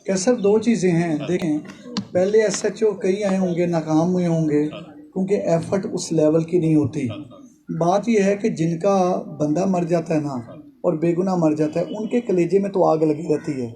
کہ سر دو چیزیں ہیں. دیکھیں پہلے ایس ایچ او کئی آئے ہوں گے، ناکام ہوئے ہوں گے کیونکہ ایفرٹ اس لیول کی نہیں ہوتی. بات یہ ہے کہ جن کا بندہ مر جاتا ہے نا اور بے گناہ مر جاتا ہے، ان کے کلیجے میں تو آگ لگی رہتی ہے.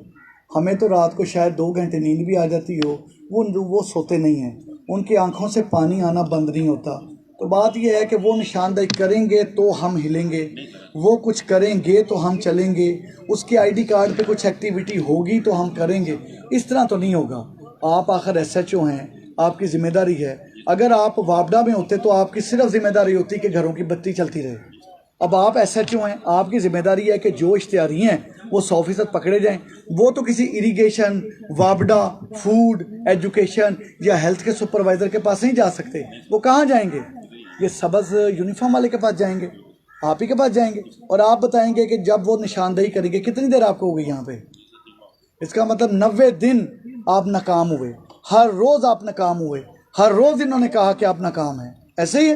ہمیں تو رات کو شاید 2 گھنٹے نیند بھی آ جاتی ہو، وہ سوتے نہیں ہیں، ان کی آنکھوں سے پانی آنا بند نہیں ہوتا. تو بات یہ ہے کہ وہ نشاندہی کریں گے تو ہم ہلیں گے، وہ کچھ کریں گے تو ہم چلیں گے، اس کے آئی ڈی کارڈ پہ کچھ ایکٹیویٹی ہوگی تو ہم کریں گے. اس طرح تو نہیں ہوگا. آپ آخر ایس ایچ او ہیں، آپ کی ذمہ داری ہے. اگر آپ وابڈا میں ہوتے تو آپ کی صرف ذمہ داری ہوتی کہ گھروں کی بتی چلتی رہے. اب آپ ایس ایچ او ہیں، آپ کی ذمہ داری ہے کہ جو اشتہاری ہیں وہ 100% پکڑے جائیں. وہ تو کسی اریگیشن، وابڈا، فوڈ، ایجوکیشن یا ہیلتھ کے سپروائزر کے پاس نہیں جا سکتے. وہ کہاں جائیں گے؟ یہ سبز یونیفارم والے کے پاس جائیں گے، آپ ہی کے پاس جائیں گے. اور آپ بتائیں گے کہ جب وہ نشاندہی کریں گے کتنی دیر آپ کو ہوگی یہاں پہ؟ اس کا مطلب 90 دن آپ ناکام ہوئے، ہر روز آپ ناکام ہوئے، ہر روز انہوں نے کہا کہ آپ ناکام ہیں. ایسے ہی ہے.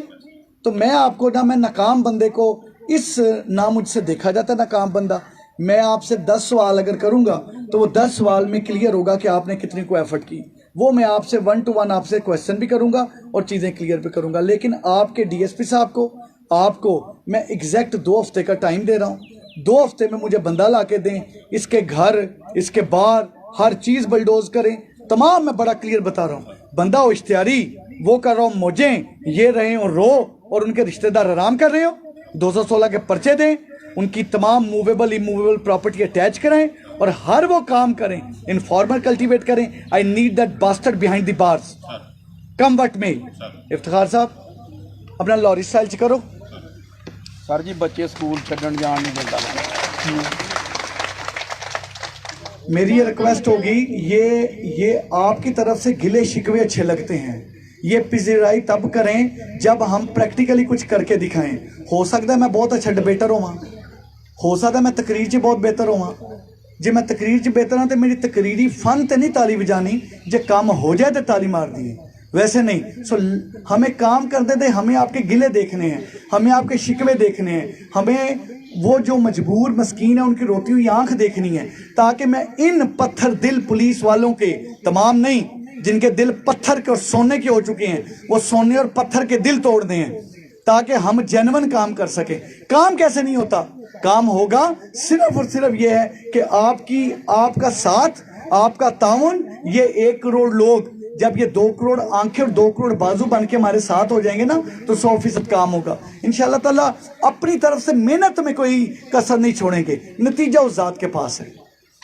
تو میں آپ کو میں ناکام بندے کو اس نام مجھ سے دیکھا جاتا ہے ناکام بندہ. میں آپ سے 10 سوال اگر کروں گا تو وہ 10 سوال میں کلیئر ہوگا کہ آپ نے کتنی کو ایفرٹ کی. وہ میں آپ سے 1 to 1 آپ سے کویسچن بھی کروں گا اور چیزیں کلیئر بھی کروں گا. لیکن آپ کے ڈی ایس پی صاحب کو، آپ کو میں ایگزیکٹ 2 ہفتے کا ٹائم دے رہا ہوں. 2 ہفتے میں مجھے بندہ لا کے دیں، اس کے گھر، اس کے بار، ہر چیز بلڈوز کریں. تمام میں بڑا کلیئر بتا رہا ہوں. بندہ ہو اشتہاری، وہ کر رہا ہوں موجیں، یہ رہے ہوں رو، اور ان کے رشتہ دار آرام کر رہے ہو. 216 کے پرچے دیں، ان کی تمام موویبل ایموویبل پراپرٹی اٹیچ کریں اور ہر وہ کام کریں. انفارمر کلٹیویٹ کریں. I need that bastard behind the bars come what میں. افتخار صاحب اپنا لوری سٹائل چ کرو. سر جی بچے سکول چھڈن جان نہیں دیتا. میری یہ ریکویسٹ ہوگی، یہ آپ کی طرف سے گلے شکوے اچھے لگتے ہیں. یہ پذیرائی تب کریں جب ہم پریکٹیکلی کچھ کر کے دکھائیں. ہو سکتا ہے میں بہت اچھا ڈبیٹر ہوں، ہو سکتا ہے میں تقریر چ بہت بہتر ہوں. جی میں تقریر چ بہتر ہوں تو میری تقریری فن تے نہیں تالی بجانی، جے کام ہو جائے تو تالی مار دیے. ویسے نہیں. سو ہمیں کام کرتے تھے، ہمیں آپ کے گلے دیکھنے ہیں، ہمیں آپ کے شکوے دیکھنے ہیں، ہمیں وہ جو مجبور مسکین ہیں ان کی روتی ہوئی آنکھ دیکھنی ہے، تاکہ میں ان پتھر دل پولیس والوں کے، تمام نہیں، جن کے دل پتھر کے اور سونے کے ہو چکے ہیں، وہ سونے اور پتھر کے دل توڑ دیں ہیں تاکہ ہم جینون کام کر سکیں. کام کیسے نہیں ہوتا؟ کام ہوگا صرف اور صرف یہ ہے کہ آپ کا ساتھ، آپ کا تعاون. یہ 1 کروڑ لوگ جب یہ 2 کروڑ آنکھیں اور 2 کروڑ بازو بن کے ہمارے ساتھ ہو جائیں گے نا تو 100% کام ہوگا انشاءاللہ تعالیٰ. اپنی طرف سے محنت میں کوئی کسر نہیں چھوڑیں گے، نتیجہ اس ذات کے پاس ہے.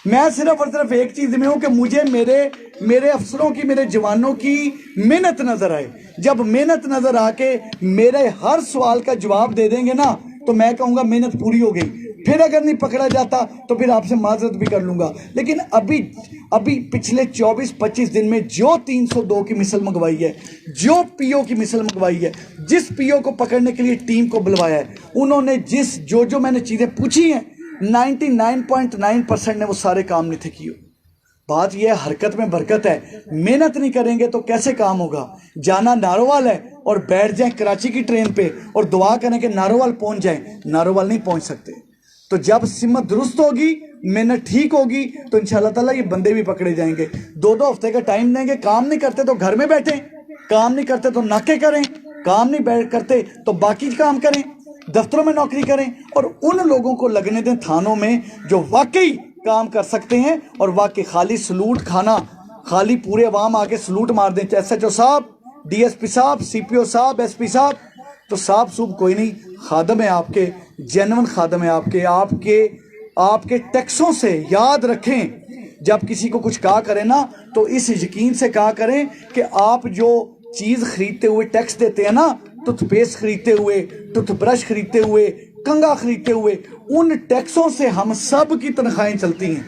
میں صرف اور صرف ایک چیز میں ہوں کہ مجھے میرے افسروں کی، میرے جوانوں کی محنت نظر آئے. جب محنت نظر آ کے میرے ہر سوال کا جواب دے دیں گے نا تو میں کہوں گا محنت پوری ہو گئی. پھر اگر نہیں پکڑا جاتا تو پھر آپ سے معذرت بھی کر لوں گا. لیکن ابھی پچھلے 24-25 دن میں جو 302 کی مثل منگوائی ہے، جو پی او کی مثل منگوائی ہے، جس پی او کو پکڑنے کے لیے ٹیم کو بلوایا ہے، انہوں نے جو میں نے چیزیں پوچھی ہیں 99.9% نے وہ سارے کام نہیں تھے کیے. بات یہ ہے حرکت میں برکت ہے. محنت نہیں کریں گے تو کیسے کام ہوگا؟ جانا ناروال ہے اور بیٹھ جائیں کراچی کی ٹرین پہ اور دعا کریں کہ ناروال پہنچ جائیں، ناروال نہیں پہنچ سکتے. تو جب سمت درست ہوگی، محنت ٹھیک ہوگی تو انشاءاللہ تعالیٰ یہ بندے بھی پکڑے جائیں گے. 2 ہفتے کا ٹائم دیں گے. کام نہیں کرتے تو گھر میں بیٹھیں، کام نہیں کرتے تو ناکے کریں، کام نہیں کرتے تو باقی کام کریں، دفتروں میں نوکری کریں. اور ان لوگوں کو لگنے دیں تھانوں میں جو واقعی کام کر سکتے ہیں اور واقعی خالی سلوٹ کھانا، خالی پورے عوام آکے سلوٹ مار دیں. ایس ایچ او صاحب، ڈی ایس پی صاحب، سی پی او صاحب، ایس پی صاحب تو صاحب صوب کوئی نہیں، خادم ہیں آپ کے، جینون خادم ہیں آپ کے ٹیکسوں سے. یاد رکھیں جب کسی کو کچھ کہا کریں نا تو اس یقین سے کہا کریں کہ آپ جو چیز خریدتے ہوئے ٹیکس دیتے ہیں نا، ٹوتھ پیسٹ خریدتے ہوئے، ٹوتھ برش خریدتے ہوئے، کنگا خریدتے ہوئے، ان ٹیکسوں سے ہم سب کی تنخواہیں چلتی ہیں.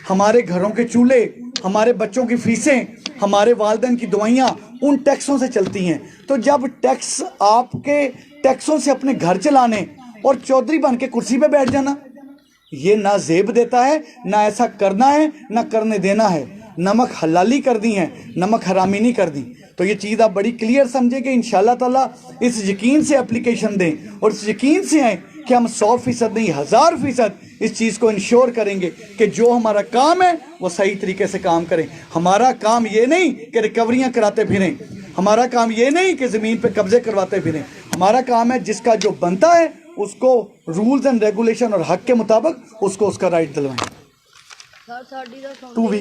ہمارے گھروں کے چولہے، ہمارے بچوں کی فیسیں، ہمارے والدین کی دوائیاں ان ٹیکسوں سے چلتی ہیں. تو جب ٹیکس، آپ کے ٹیکسوں سے اپنے گھر چلانے اور چودھری بن کے کرسی پہ بیٹھ جانا، یہ نہ زیب دیتا ہے، نہ ایسا کرنا ہے، نہ کرنے دینا ہے. نمک حلالی کر دی ہیں، نمک حرامی نہیں کر دی. تو یہ چیز آپ بڑی کلیئر سمجھیں کہ انشاءاللہ تعالیٰ اس یقین سے اپلیکیشن دیں اور اس یقین سے آئیں کہ ہم 100% نہیں 1000% اس چیز کو انشور کریں گے کہ جو ہمارا کام ہے وہ صحیح طریقے سے کام کریں. ہمارا کام یہ نہیں کہ ریکوریاں کراتے پھریں, ہمارا کام یہ نہیں کہ زمین پہ قبضے کرواتے پھریں. ہمارا کام ہے جس کا جو بنتا ہے اس کو رولز اینڈ ریگولیشن اور حق کے مطابق اس کو اس کا رائٹ دلوائیں. 2 weeks